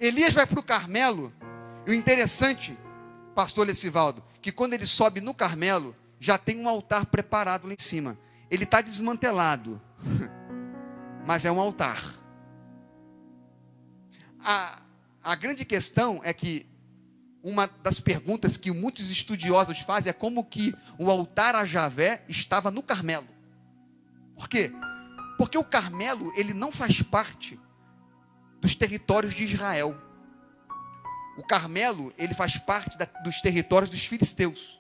Elias vai para o Carmelo, e o interessante, pastor Lecivaldo, que quando ele sobe no Carmelo, já tem um altar preparado lá em cima. Ele está desmantelado, mas é um altar. A grande questão é que uma das perguntas que muitos estudiosos fazem é como que o altar a Javé estava no Carmelo. Por quê? Porque o Carmelo, ele não faz parte dos territórios de Israel. O Carmelo, ele faz parte dos territórios dos filisteus.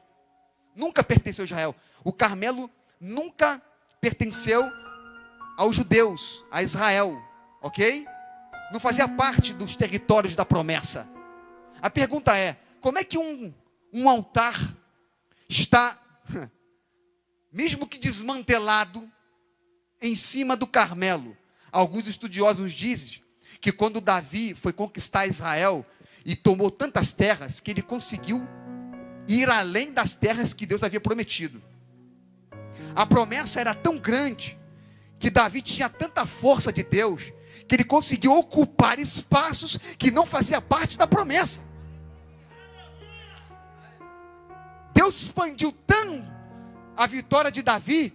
Nunca pertenceu a Israel. O Carmelo nunca pertenceu aos judeus, a Israel, ok? Não fazia parte dos territórios da promessa. A pergunta é, como é que um altar está, mesmo que desmantelado, em cima do Carmelo? Alguns estudiosos dizem que quando Davi foi conquistar Israel e tomou tantas terras, que ele conseguiu ir além das terras que Deus havia prometido. A promessa era tão grande, que Davi tinha tanta força de Deus, que ele conseguiu ocupar espaços que não faziam parte da promessa. Deus expandiu tão a vitória de Davi,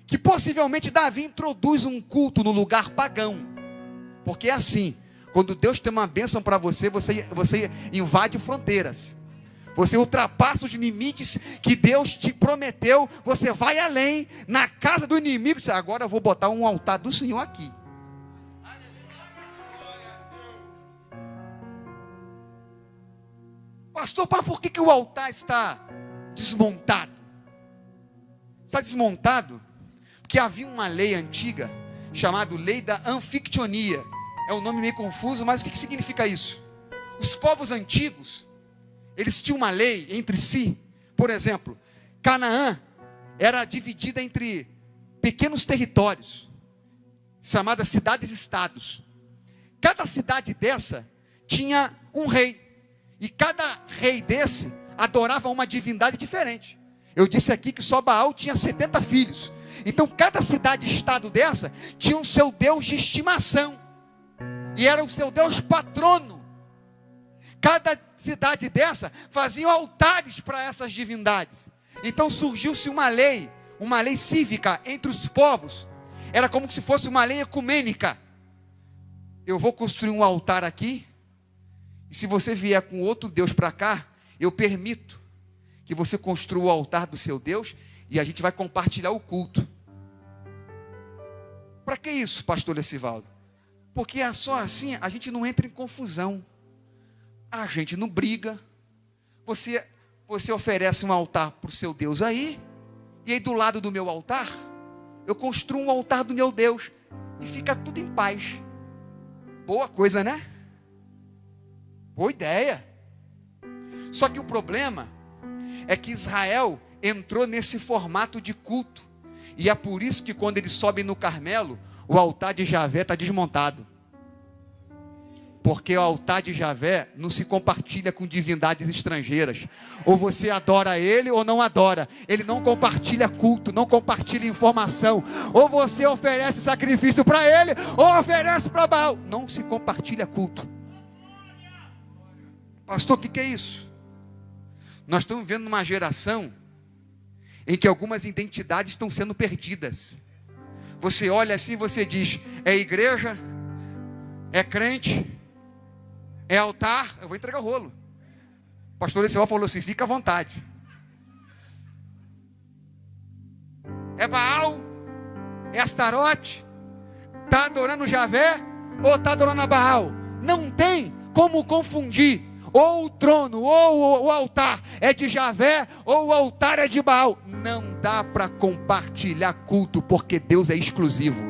que possivelmente Davi introduz um culto no lugar pagão. Porque é assim, quando Deus tem uma bênção para você, você invade fronteiras. Você ultrapassa os limites que Deus te prometeu. Você vai além, na casa do inimigo. Você, agora eu vou botar um altar do Senhor aqui. Pastor, por que o altar está desmontado? Está desmontado porque havia uma lei antiga, chamada lei da anfictionia. É um nome meio confuso, mas o que significa isso? Os povos antigos, eles tinham uma lei entre si. Por exemplo, Canaã era dividida entre pequenos territórios, chamadas cidades-estados. Cada cidade dessa tinha um rei, e cada rei desse adorava uma divindade diferente. Eu disse aqui que só Baal tinha 70 filhos. Então cada cidade-estado dessa tinha o seu Deus de estimação, e era o seu Deus patrono. Cada cidade dessa fazia altares para essas divindades. Então surgiu-se uma lei cívica entre os povos. Era como se fosse uma lei ecumênica. Eu vou construir um altar aqui, e se você vier com outro Deus para cá, eu permito que você construa o altar do seu Deus, e a gente vai compartilhar o culto. Para que isso, pastor Lecivaldo? Porque é só assim, a gente não entra em confusão, a gente não briga. Você oferece um altar para o seu Deus aí, e aí do lado do meu altar, eu construo um altar do meu Deus, e fica tudo em paz. Boa coisa, né? Boa ideia. Só que o problema é que Israel entrou nesse formato de culto, e é por isso que quando eles sobem no Carmelo, o altar de Javé está desmontado. Porque o altar de Javé não se compartilha com divindades estrangeiras. Ou você adora ele ou não adora. Ele não compartilha culto, não compartilha informação. Ou você oferece sacrifício para ele, ou oferece para Baal. Não se compartilha culto. Pastor, o que é isso? Nós estamos vendo uma geração em que algumas identidades estão sendo perdidas. Você olha assim e você diz, é igreja, é crente, é altar. Eu vou entregar o rolo. O pastor Lecivaldo falou assim, fica à vontade. É Baal, é Astarote, está adorando Javé ou está adorando a Baal? Não tem como confundir. Ou o trono, ou o altar é de Javé, ou o altar é de Baal. Não dá para compartilhar culto, porque Deus é exclusivo.